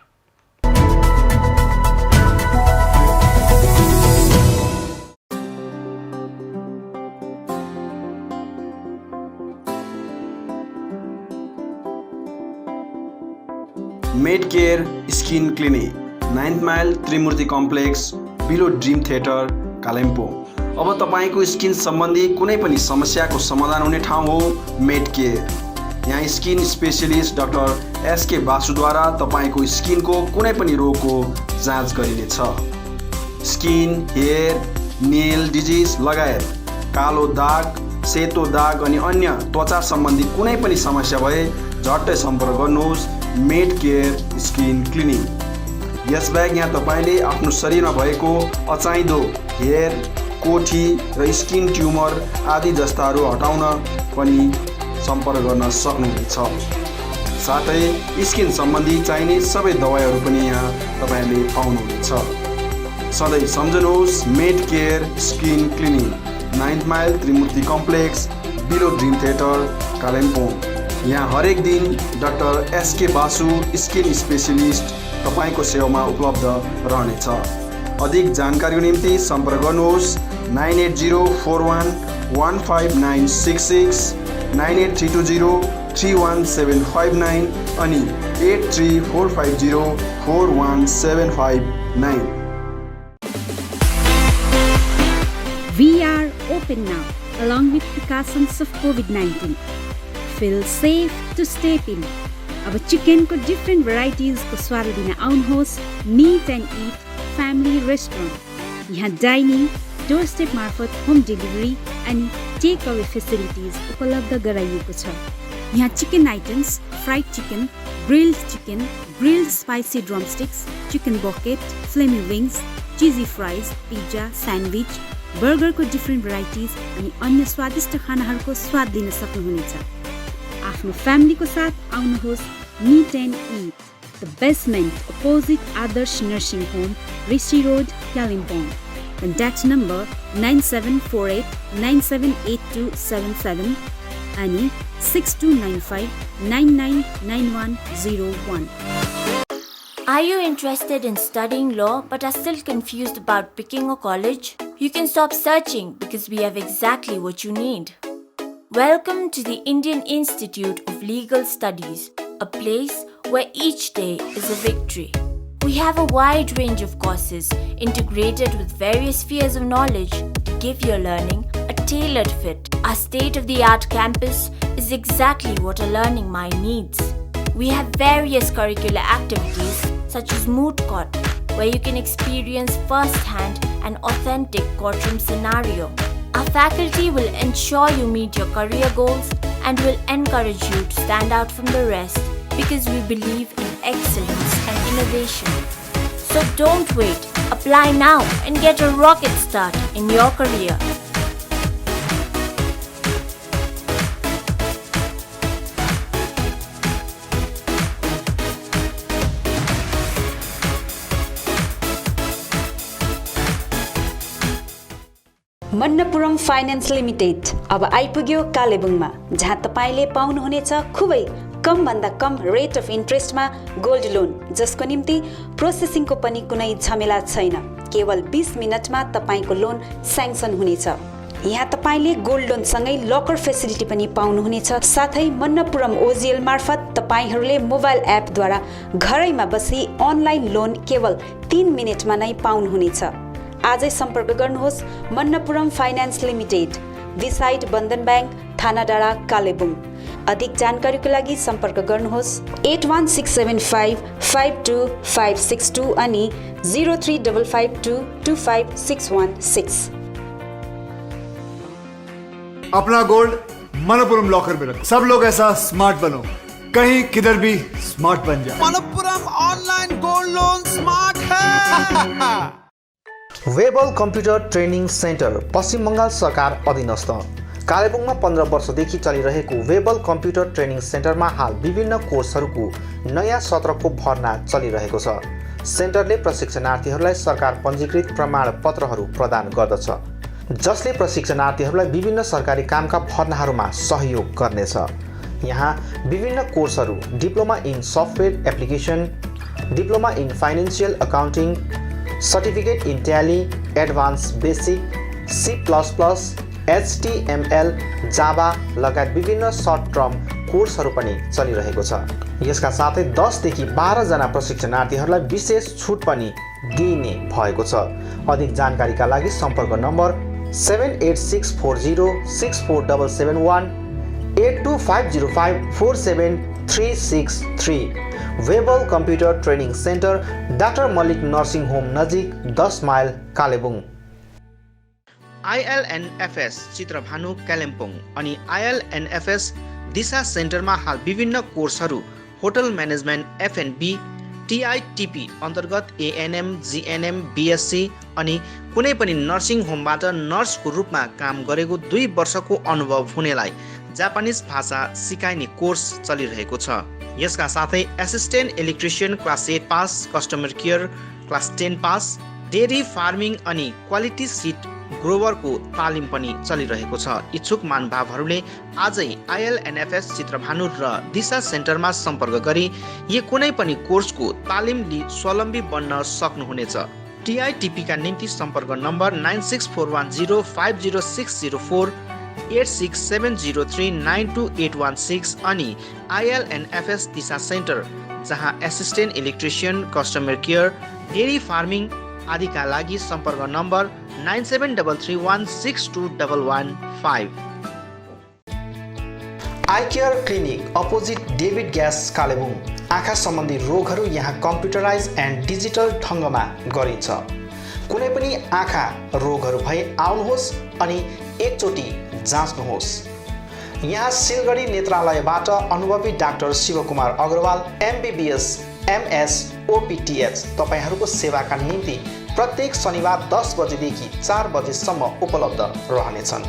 Med care skin clinic, 9th mile Trimurti complex, below dream theatre, Kalimpong. अब तपाईको स्किन सम्बन्धी कुनै पनि समस्याको समाधान हुने ठाउँ हो मेड केयर। यहाँ स्किन स्पेशलिस्ट डाक्टर एसके बासुद्वारा तपाईको स्किनको कुनै पनि रोगको जाँच गरिनेछ। स्किन, हेयर, नेल डिजिज लगायत कालो दाग, सेतो दाग अनि अन्य त्वचा सम्बन्धी कुनै पनि समस्या भए झट्टै सम्पर्क गर्नुहोस् मेड केयर स्किन क्लिनिक। यसबाहेक यहाँ तपाईँले आफ्नो शरीरमा भएको अचाहिँदो हेयर, कोठी र स्किन ट्युमर आदि जस्ताहरू हटाउन पनि सम्पर्क गर्न सक्नुहुनेछ। साथै स्किन सम्बन्धी चाहिने सबै दबाईहरू पनि यहाँ तपाईँले पाउनुहुनेछ। सधैँ सम्झनुहोस् med care skin clinic, 9th mile Trimurti complex, below dream theatre, Kalimpong. यहाँ हरेक दिन doctor SK Basu skin specialist तपाईको सेवामा उपलब्ध रहनेछ। अधिक जानकारीको निम्ति सम्पर्क गर्नुहोस् 9804115966, 9832031759 अनि 8345041759। We are open now, along with precautions of COVID-19. Feel safe to step in. अब चिकनको डिफ्रेन्ट भेराइटिजको स्वाद लिन आउनुहोस् meet and eat family restaurant. यहाँ डाइनिङ, डोर स्टेप मार्फत होम डेलिभरी अनि टेक अवे फेसिलिटिज उपलब्ध गराइएको छ। यहाँ chicken items, fried chicken, grilled spicy drumsticks, chicken bucket, flamy wings, cheesy fries, pizza, sandwich, बर्गरको डिफ्रेन्ट भेराइटिज अनि अन्य स्वादिष्ट खानाहरूको स्वाद लिन सक्नुहुनेछ। आफ्नो फ्यामिलीको साथ आउनुहोस् meet and eat, the basement opposite Adarsh nursing home, Rishi road, Kalimpong. Contact number 9748978277 अनि 6295999101। Are you interested in studying law but are still confused about picking a college? You can stop searching because we have exactly what you need. Welcome to the Indian Institute of Legal Studies, a place where each day is a victory. We have a wide range of courses integrated with various spheres of knowledge to give your learning a tailored fit. Our state-of-the-art campus is exactly what a learning mind needs. We have various curricular activities such as moot court, where you can experience first-hand an authentic courtroom scenario. Our faculty will ensure you meet your career goals and will encourage you to stand out from the rest because we believe in excellence and innovation. So don't wait. Apply now and get a rocket start in your career. Manappuram finance limited अब आइपुग्यो कालेबुङमा, जहाँ तपाईँले पाउनुहुनेछ खुबै कमभन्दा कम rate of इन्ट्रेस्टमा गोल्ड लोन, जसको निम्ति प्रोसेसिङको पनि कुनै झमेला छैन। केवल 20 मिनटमा तपाईँको लोन स्याङ्सन हुनेछ। यहाँ तपाईँले गोल्ड लोनसँगै लकर फेसिलिटी पनि पाउनुहुनेछ। साथै मन्नपुरम ओजिएल मार्फत तपाईँहरूले मोबाइल एपद्वारा घरैमा बसी अनलाइन लोन केवल 3 मिनटमा नै पाउनुहुनेछ। आजै सम्पर्क गर्नुहोस् मन्नपुरम फाइनान्स लिमिटेड, बिसाइड बन्धन ब्याङ्क, थाना डाँडा, कालेबुङ। अधिक जानकारीको लागि सम्पर्क गर्नुहोस् 8165525562 अनि 0355225616। अपना गोल्ड मनपुरम लॉकर में रखो। सब लोग ऐसा स्मार्ट बनो, कहीं किधर भी स्मार्ट बन जाए। Manappuram online gold loan smart है। वेबल कम्प्युटर ट्रेनिङ सेन्टर पश्चिम बङ्गाल सरकार अधीनस्थ कालेबुङमा 15 वर्षदेखि चलिरहेको वेबल कम्प्युटर ट्रेनिङ सेन्टरमा हाल विभिन्न कोर्सहरूको नयाँ सत्रको भर्ना चलिरहेको छ। सेन्टरले प्रशिक्षणार्थीहरूलाई सरकार पञ्जीकृत प्रमाणपत्रहरू प्रदान गर्दछ, जसले प्रशिक्षणार्थीहरूलाई विभिन्न सरकारी कामका भर्नाहरूमा सहयोग गर्नेछ। यहाँ विभिन्न कोर्सहरू diploma in software application, diploma in financial accounting, certificate in tally, advance basic, C++, HTML, Java लगायत विभिन्न सर्ट टर्म कोर्सहरू पनि चलिरहेको छ। यसका साथै 10 देखि 12 जना प्रशिक्षणार्थीहरूलाई विशेष छुट पनि दिइने भएको छ। अधिक जानकारीका लागि सम्पर्क number 7864064771 8250547363। Webel computer training centre doctor Mallick nursing home नजिक 10 माइल कालेबुङ। ILNFS चित्रभानु कालिम्पोङ अनि ILNFS दिशा सेन्टरमा हाल विभिन्न कोर्सहरू होटल म्यानेजमेन्ट FNB, TITP अन्तर्गत ANM, GNM, BSc अनि कुनै पनि नर्सिङ होमबाट नर्सको रूपमा काम गरेको 2 वर्षको अनुभव हुनेलाई जापानिज भाषा सिकाइने कोर्स चलिरहेको छ। यसका साथै assistant electrician class 8 pass, customer care class 10 pass, dairy farming अनि क्वालिटी सिट ग्रोवरको तालिम पनि चलिरहेको छ। इच्छुक महानुभावहरूले आजै ILNFS चित्रभानु र दिशा सेन्टरमा सम्पर्क गरी यो कुनै पनि कोर्सको तालिम लिई स्वावलम्बी बन्न सक्नुहुनेछ। TITP का निम्ति सम्पर्क नम्बर 9641050604 8670392816 अनि ILNFS दिशा सेन्टर जहाँ assistant electrician, customer care, dairy farming आदिका लागि सम्पर्क number 9733162115। I care clinic opposite David gas Kalimpong. आँखा सम्बन्धी रोगहरू यहाँ कम्प्युटराइज एन्ड डिजिटल ढङ्गमा गरिन्छ। कुनै पनि आँखा रोगहरू भए आउनुहोस् अनि एकचोटि जाँच्नुहोस्। यहाँ सिलगढी नेत्रालयबाट अनुभवी doctor Shivkumar Agrawal MBBS MS OPTH तपाईहरूको सेवाका निम्ति प्रत्येक शनिबार 10 बजेदेखि 4 बजेसम्म उपलब्ध रहनेछन्।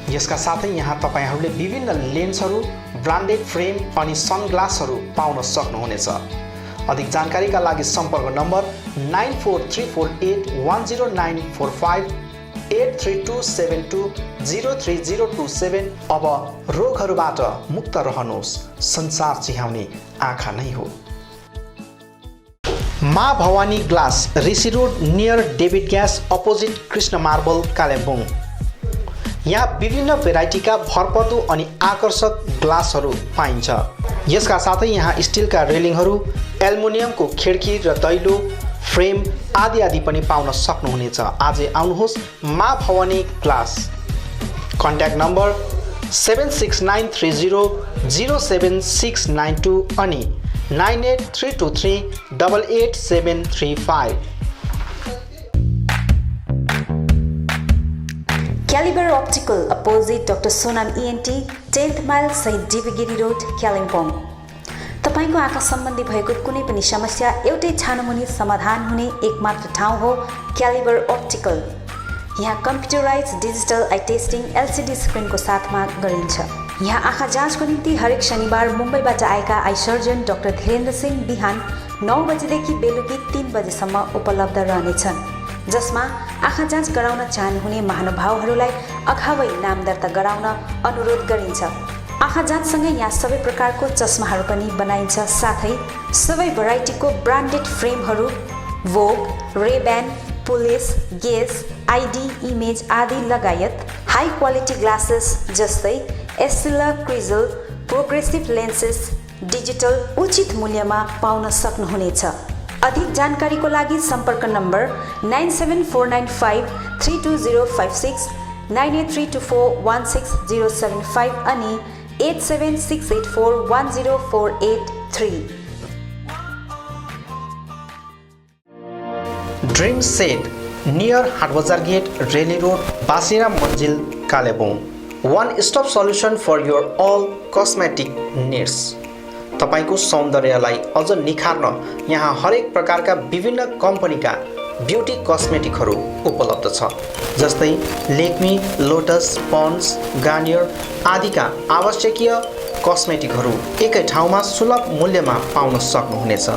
यसका साथै यहाँ तपाईहरूले विभिन्न लेन्सहरू, ब्रान्डेड फ्रेम अनि सनग्लासहरू पाउन सक्नुहुनेछ। अधिक जानकारीका लागि सम्पर्क नम्बर 9434810945 83272030027। अब रोगहरूबाट मुक्त रहनुहोस्, संसार चिहाउने आँखा नै हो। Maa Bhavani glass, Rishi road near David gas opposite Krishna marble Kalimpong. यहाँ विभिन्न भेराइटीका भरपर्दो अनि आकर्षक ग्लासहरू पाइन्छ। यसका साथै यहाँ स्टिलका रेलिङहरू, एल्युमिनियमको खिड्की र दैलो फ्रेम आदि पनि पाउन सक्नुहुनेछ। आजै आउनुहोस् माँ भवानी ग्लास। कन्ट्याक्ट नम्बर 7693007692 अनि 9832388735। Caliber Optical opposite Dr. Sonam ENT 10th mile सहित डिबीगिरी रोड कालिम्पोङ। तपाईको आँखा सम्बन्धी भएको कुनै पनि समस्या एउटै छानोमुनि समाधान हुने एकमात्र ठाउँ हो क्यालिबर अप्टिकल। यहाँ computerise digital I testing LCD स्क्रिनको साथमा गरिन्छ। यहाँ आँखा जाँचको निम्ति हरेक शनिबार मुम्बईबाट आएका eye surgeon doctor Dhirendra Singh बिहान 9 बजेदेखि बेलुकी 3 बजेसम्म उपलब्ध रहनेछन्, जसमा आँखा जाँच गराउन चाहनुहुने महानुभावहरूलाई अगावै नाम दर्ता गराउन अनुरोध गरिन्छ। आँखा जाँचसँगै यहाँ सबै प्रकारको चस्माहरू पनि बनाइन्छ, साथै सबै भेराइटीको ब्रान्डेड फ्रेमहरू भोग, रेब्यान, पुलिस, गेस, आइडी, इमेज आदि लगायत हाई क्वालिटी ग्लासेस जस्तै एस्सिला, क्रिजल, प्रोग्रेसिभ लेन्सेस डिजिटल उचित मूल्यमा पाउन सक्नुहुनेछ। अधिक जानकारीको लागि सम्पर्क नम्बर 9749532056 9832416075 अनि 8768410483। Dream set near Haat Bazaar gate, Relli road, Basira Manzil Kalebung. One stop solution for your all cosmetic needs. तपाईको सौन्दर्यलाई अझ निखार्न यहाँ हरेक प्रकारका विभिन्न कम्पनीका ब्युटी कस्मेटिकहरू उपलब्ध छ, जस्तै लेक्मी, लोटस, पन्ड्स, गार्नियर आदिका आवश्यकीय कस्मेटिकहरू एकै ठाउँमा सुलभ मूल्यमा पाउन सक्नुहुनेछ।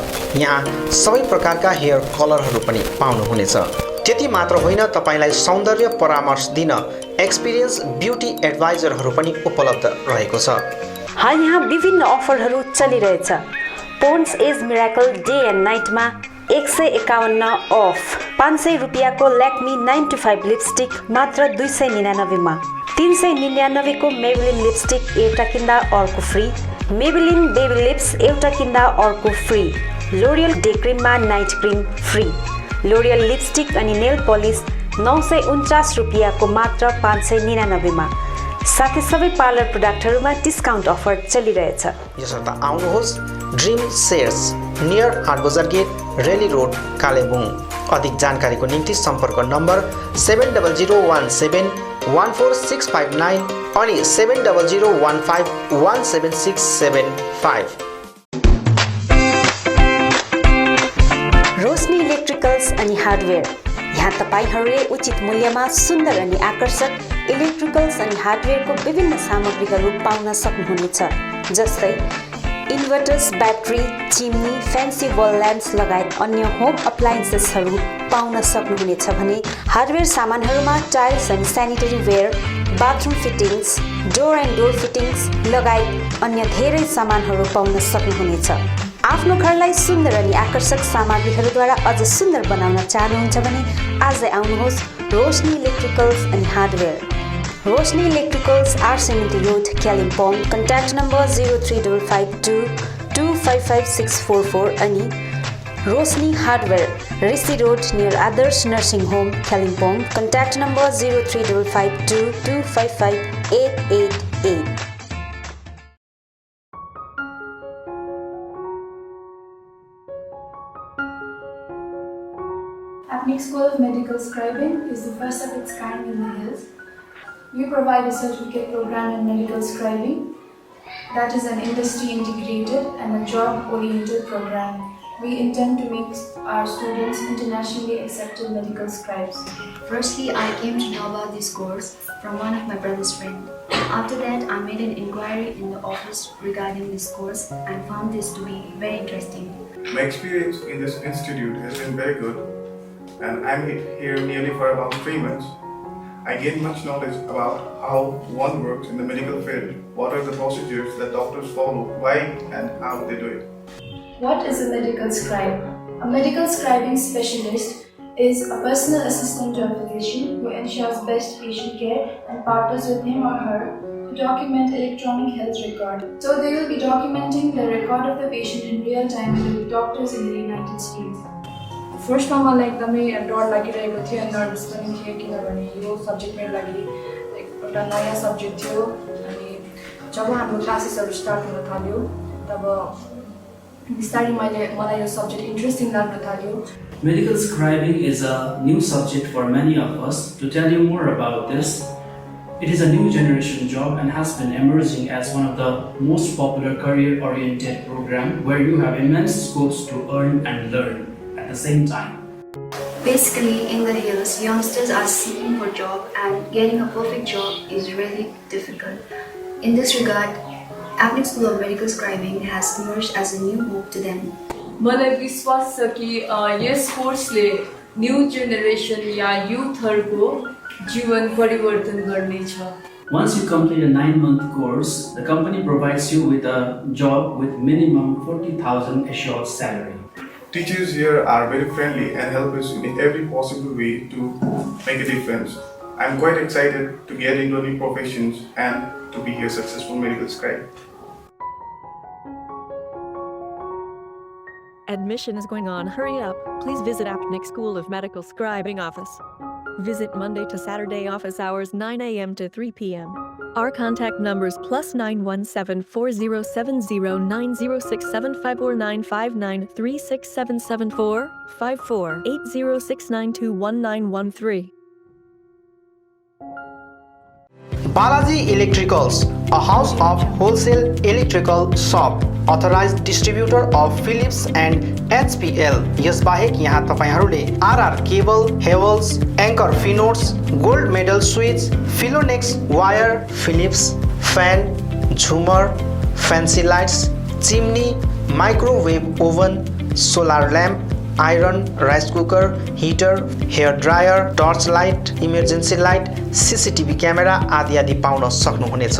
यहाँ सबै प्रकारका हेयर कलरहरू पनि पाउनुहुनेछ। त्यति मात्र होइन, तपाईलाई सौन्दर्य परामर्श दिन एक्सपिरियन्स ब्युटी एडभाइजरहरू पनि उपलब्ध रहेको छ। हाल यहाँ विभिन्न अफरहरू चलिरहेछ। Pond's age miracle day and नाइटमा 151 अफ, 500 रुपियाँको ल्याक्मी 9 to 5 लिपस्टिक मात्र 299 मा, 399 को मेबेलिन लिपस्टिक एउटा किन्दा अर्को फ्री, मेबेलिन बेबी लिप्स एउटा किन्दा अर्को फ्री, लोरियल डे क्रिममा night cream free, L'Oreal lipstick अनि नेल पलिस 949 रुपियाँको मात्र 599 मा, साथै सबै पार्लर प्रोडक्टहरूमा डिस्काउन्ट अफर चलिरहेछ। यसर्थ आउनुहोस् dream shares near Haat Bazaar gate, Relli road, Kalimpong. अधिक जानकारीको निम्ति सम्पर्क नम्बर 7001714659 अनि 7001517675। रोशनी इलेक्ट्रिकल्स अनि हार्डवेयर। यहाँ तपाईहरूले उचित मूल्यमा सुन्दर अनि आकर्षक इलेक्ट्रिकल्स अनि हार्डवेयरको विभिन्न सामग्रीहरू पाउन सक्नुहुनेछ, जस्तै इन्भर्टर्स, ब्याट्री, चिम्नी, फ्यान्सी वल ल्याम्प्स लगायत अन्य होम अप्लायन्सेसहरू पाउन सक्नुहुनेछ भने हार्डवेयर सामानहरूमा टाइल्स अनि sanitary ware, bathroom fittings, door and door fittings लगायत अन्य धेरै सामानहरू पाउन सक्नुहुनेछ। आफ्नो घरलाई सुन्दर अनि आकर्षक सामग्रीहरूद्वारा अझ सुन्दर बनाउन चाहनुहुन्छ भने आजै आउनुहोस् रोशनी इलेक्ट्रिकल्स अनि hardware. Roshni electricals, R C Mintri road, Kalimpong. Contact number 03552255644 अनि Roshni hardware, Rishi road near Adarsh nursing home, Kalimpong. Contact number 03552255888। Apnic School of Medical Scribing is the first of its kind in the hills. We provide a certificate program in medical scribing that is an industry integrated and a job oriented program. We intend to make our students internationally accepted medical scribes. Firstly, I came to know about this course from one of my brother's friends. After that, I made an inquiry in the office regarding this course and found this to be very interesting. My experience in this institute has been very good, and I'm here nearly for about 3 months. I gained much knowledge about how one works in the medical field, what are the procedures that doctors follow, why and how they do it. What is a medical scribe? A medical scribing specialist is a personal assistant to a physician who ensures best patient care and partners with him or her to document electronic health record. So they will be documenting the record of the patient in real time with doctors in the United States. फर्स्टमा मलाई एकदमै डर लागिरहेको थियो, nervous पनि थियो, किनभने यो सब्जेक्ट मेरो लागि एउटा नयाँ सब्जेक्ट थियो। अनि जब हाम्रो क्लासेसहरू स्टार्ट हुन थाल्यो तब बिस्तारै मलाई यो सब्जेक्ट इन्ट्रेस्टिङ लाग्न थाल्यो। Medical scribing is a new subject for many of us. To tell you more about this, it is a new generation job and has been emerging as one of the most popular career-oriented program where you have immense scopes to earn and learn at the same time. Basically, in the hills, youngsters are seeking for job and getting a perfect job is really difficult. In this regard, Apnic School of Medical Scribing has emerged as a new hope to them. मलाई विश्वास छ कि यस कोर्सले new generation या युथहरुको जीवन परिवर्तन गर्नेछ। Once you complete a 9-month course, the company provides you with a job with minimum 40,000 assured salary. Teachers here are very friendly and help us in every possible way to make a difference. I'm quite excited to get into new professions and to be a successful medical scribe. Admission is going on. Hurry up. Please visit Apnic School of Medical Scribing office. Visit Monday to Saturday office hours 9 a.m. to 3 p.m. Our contact numbers +917407090675495936774 548069219113. Balaji Electricals, a house of wholesale electrical shop, authorized distributor of Philips and HPL. यसबाहेक यहाँ तपाईहरुले RR Cable, Havels, Anchor Finotes, Gold Medal Switch, Philonex Wire, Philips Fan, Zoomer, Fancy Lights, Chimney, Microwave Oven, Solar Lamp, Iron, Rice Cooker, Heater, Hair Dryer, Torch Light, Emergency Light, CCTV Camera आदि आदि पाउन सक्नुहुनेछ।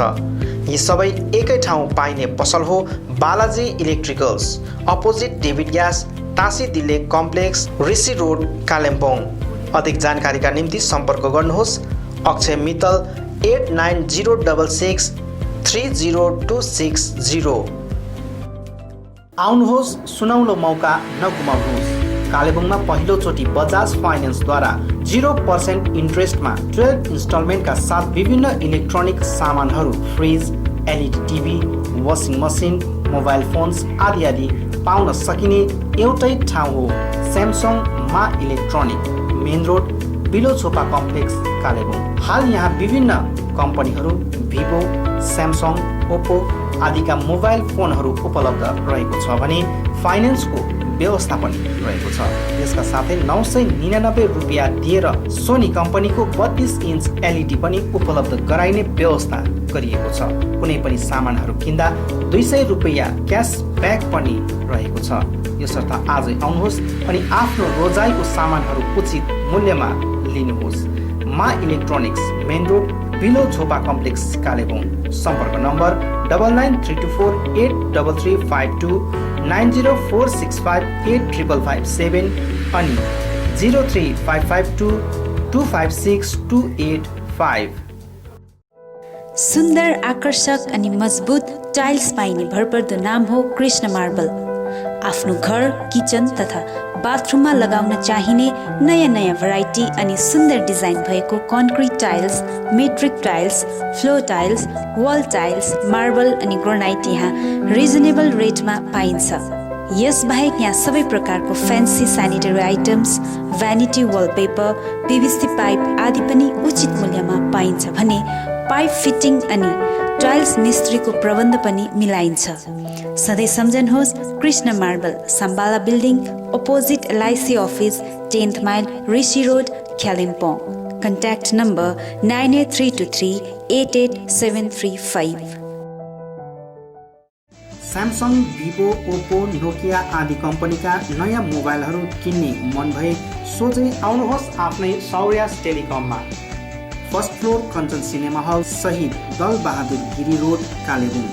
यी सबै एकै ठाउँ पाइने पसल हो Balaji electricals, opposite David gas, Tashi दिले कम्प्लेक्स, ऋषि रोड, कालिम्पोङ। अधिक जानकारीका निम्ति सम्पर्क गर्नुहोस् अक्षय मित्तल 8906 30260। आउनुहोस्, सुनौलो मौका नगुमाउनुहोस्। कालेबुङमा पहिलोचोटि बजाज फाइनेन्सद्वारा 0% इन्ट्रेस्टमा 12 इन्स्टलमेन्टका साथ विभिन्न इलेक्ट्रोनिक सामानहरू, fridge, LED TV, washing machine, mobile phones आदि आदि पाउन सकिने एउटै ठाउँ हो स्यामसङ मा electronic, main road, below Chhopa complex, Kalimpong. हाल यहाँ विभिन्न कम्पनीहरू भिभो, स्यामसङ, ओप्पो आदिका मोबाइल फोनहरू उपलब्ध रहेको छ भने फाइनेन्सको व्यवस्था पनि रहेको छ। यसका साथै 999 रुपियाँ दिएर सोनी कम्पनीको 32 इन्च एलइडी पनि उपलब्ध गराइने व्यवस्था गरिएको छ। कुनै पनि सामानहरू किन्दा 200 रुपियाँ क्यास ब्याक पनि रहेको छ। यसर्थ आजै आउनुहोस् अनि आफ्नो रोजाइको सामानहरू उचित मूल्यमा लिनुहोस्। मा electronics, main road, below Chhopa complex, Kalimpong. सम्पर्क नम्बर 99348335 904658557 अनि 03552256285। सुन्दर, आकर्षक अनि मजबुत टाइल्स पाइने भरपर्दो नाम हो कृष्ण मार्बल। आफ्नो घर, किचन तथा बाथरुममा लगाउन चाहिने नयाँ नयाँ भेराइटी अनि सुन्दर डिजाइन भएको concrete tiles, metric tiles, floor tiles, wall tiles, marble अनि ग्रेनाइट यहाँ रिजनेबल रेटमा पाइन्छ। यसबाहेक यहाँ सबै प्रकारको fancy sanitary items, vanity wallpaper, PVC pipe आदि पनि उचित मूल्यमा पाइन्छ भने पाइप फिटिङ अनि टाइल्स मिस्त्रीको प्रबन्ध पनि मिलाइन्छ। सधैँ सम्झनुहोस् Krishna marble, Sambala building, opposite LIC office, 10th mile, Rishi road, Kalimpong. Contact number 9832388735। Samsung, Vivo, Oppo, Nokia आदि कम्पनीका नयाँ मोबाइलहरू किन्ने मन भए सोझै आउनुहोस् आफ्नै सौर्यास टेलिकममा। First floor Kanchan cinema hall सहित दल बहादुर गिरी रोड, कालेबुङ।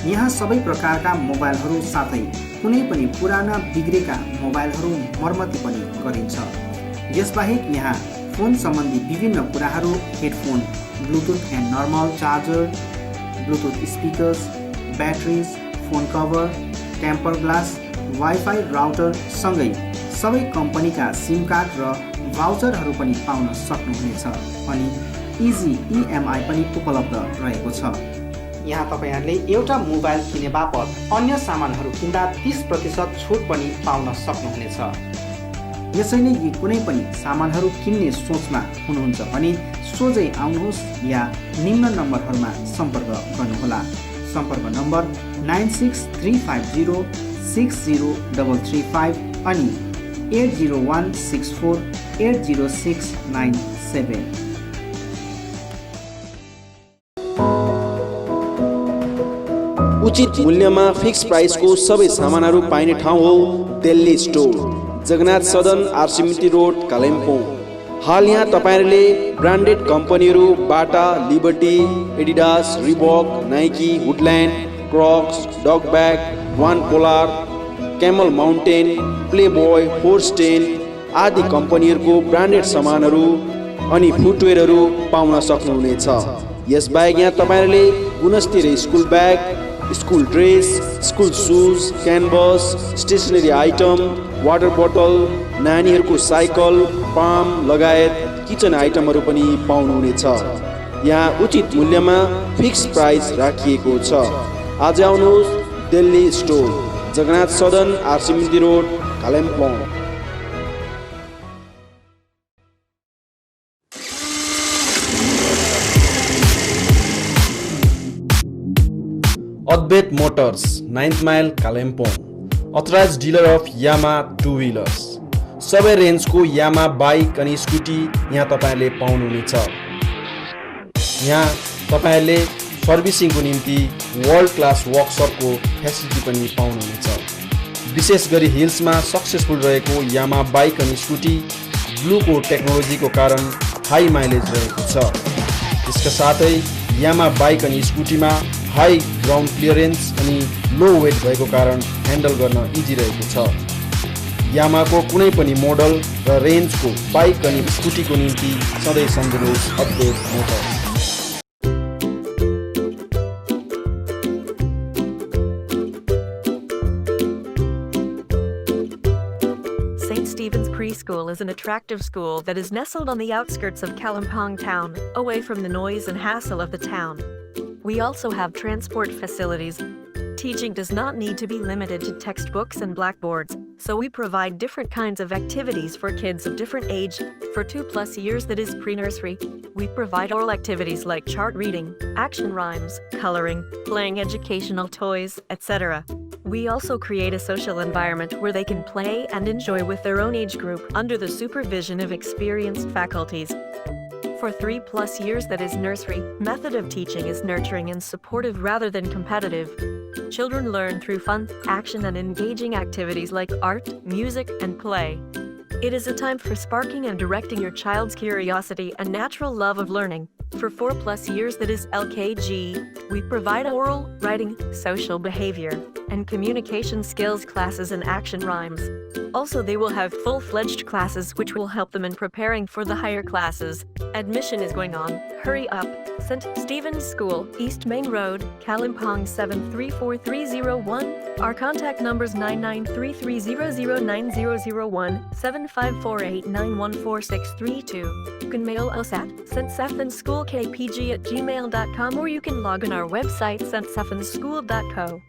यहाँ सबै प्रकारका मोबाइलहरू साथै कुनै पनि पुराना बिग्रेका मोबाइलहरू मर्मती पनि गरिन्छ। यसबाहेक यहाँ फोन सम्बन्धी विभिन्न कुराहरू, headphone, bluetooth and normal, charger, bluetooth speakers, batteries, phone cover, temper glass, wifi router सँगै सबै कम्पनीका सिम कार्ड र भाउचरहरू पनि पाउन सक्नुहुनेछ अनि इजी इएमआई पनि उपलब्ध रहेको छ। यहाँ तपाईहरुले एउटा मोबाइल किने बापत अन्य सामानहरू किन्दा 30% छुट पनि पाउन सक्नुहुनेछ। यसैले यी कुनै पनि सामानहरू किन्ने सोचमा हुनुहुन्छ भने सोझै आउनुहोस् या निम्न नम्बरहरूमा सम्पर्क गर्नुहोला। सम्पर्क नम्बर 9635060335 अनि 8016480697। उचित मूल्यमा फिक्स प्राइसको सबै सामानहरू पाइने ठाउँ हो दिल्ली स्टोर, जगन्नाथ सदन, आरसीमिटी रोड, कालिम्पोङ। हाल यहाँ तपाईहरुले ब्रान्डेड कम्पनीहरू Bata, Liberty, Adidas, Reebok, Nike, Woodland, Crocs, Duckback, वान पोलार, कैमल माउन्टेन, प्लेबॉय, फोर्स्टेन आदि कम्पनीहरूको ब्रान्डेड सामानहरू अनि फुटवेयरहरू पाउन सक्नुहुनेछ। यसबाहेक यहाँ तपाईहरुले गुणस्तरीय school bag, school dress, school shoes, canvas, stationery item, water बोतल, नानीहरूको साइकल, पाम लगायत किचन आइटमहरू पनि पाउनुहुनेछ। यहाँ उचित मूल्यमा फिक्स प्राइस राखिएको छ। आज आउनुहोस् Delhi store, Jagannath Sadan, RC Mintri road, Kalimpong. Advaita motors 9th mile Kalimpong authorized dealer of Yamaha 2 wheelers सबै रेन्जको यामा बाइक अनि स्कुटी यहाँ तपाईले पाउनुहुनेछ। यहाँ तपाईले सर्भिसिङको निम्ति वर्ल्ड क्लास वर्कसपको फेसिलिटी पनि पाउनुहुनेछ। विशेष गरी हिल्समा सक्सेसफुल रहेको यामा बाइक अनि स्कुटी ब्लूको टेक्नोलोजीको कारण हाई माइलेज रहेको छ। यसका साथै यामा बाइक अनि स्कुटीमा हाई ग्राउन्ड क्लियरेन्स अनि लो वेट भएको कारण ह्यान्डल गर्न इजी रहेको छ। यामाको कुनै पनि मोडल र रेन्जको बाइक अनि स्कुटीको निम्ति सधैँ सम्झनुहोस् अद्वैत Motors. St. Stephen's Preschool is an attractive school that is nestled on the outskirts of Kalimpong town, away from the noise and hassle of the town. We also have transport facilities. Teaching does not need to be limited to textbooks and blackboards, so we provide different kinds of activities for kids of different age. For 2+ years, that is pre-nursery, we provide oral activities like chart reading, action rhymes, coloring, playing educational toys, etc. We also create a social environment where they can play and enjoy with their own age group under the supervision of experienced faculties. For 3+ years, that is nursery, method of teaching is nurturing and supportive rather than competitive. Children learn through fun, action and engaging activities like art, music and play. It is a time for sparking and directing your child's curiosity and natural love of learning. For 4+ years, that is LKG, we provide oral, writing, social behavior, and communication skills classes and action rhymes. Also, they will have full-fledged classes which will help them in preparing for the higher classes. Admission is going on. Hurry up! St. Stephen's School, East Main Road, Kalimpong 734301. Our contact numbers 9933009001, 7548914632. You can mail us at ststephensschoolkpg@gmail.com or you can log on our website ststephensschool.co.